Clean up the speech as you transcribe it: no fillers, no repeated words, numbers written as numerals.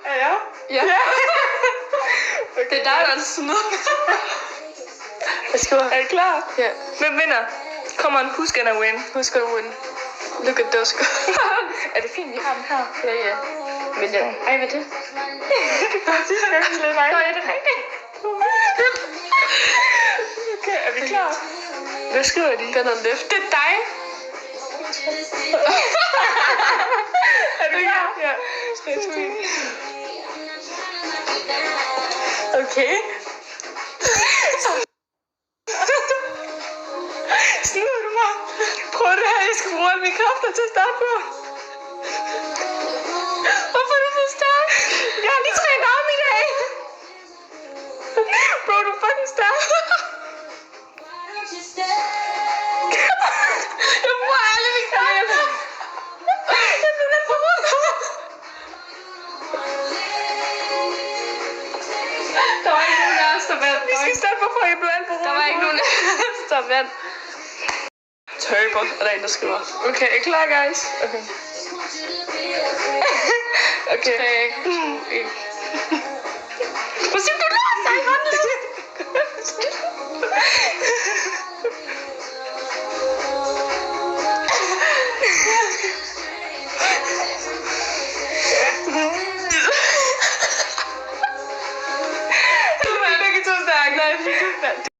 Er jeg? Ja. Okay. Det er dig, der er sådan noget. Jeg skriver. Er I klar? Ja. Hvem vinder? Come on, who's gonna win? Who's gonna win? Look at those guys. Er det fint, vi har den her? Ja. Men ja. Ej, hvad er det? Sidste gang, vi lavede mig. Nå, ja, det er rigtigt. Okay, er vi klar? Hvad skriver de? Den er left. Det er dig. Er du klar? Ja. 3, 2, 1. Okay. Snuder du mig? Prøv det her, jeg skal bruge alle mine kræfter til at starte på. Hvorfor er du så stærk? Jeg har lige trænet arm i dag. Bro, du er fucking stærk. Jeg bruger alle mine kræfter. Jeg bliver lidt for rundt. Der var ikke nogen af os, der vandt. Vi skal starte på, for jeg blev alt for rundt. Der var ikke nogen af os, der vandt. Turbo, er der en, der skriver. Okay, er I klar, guys? Okay. Okay. 3, 2, 1. Hvor siger du lort? Nej, hånden.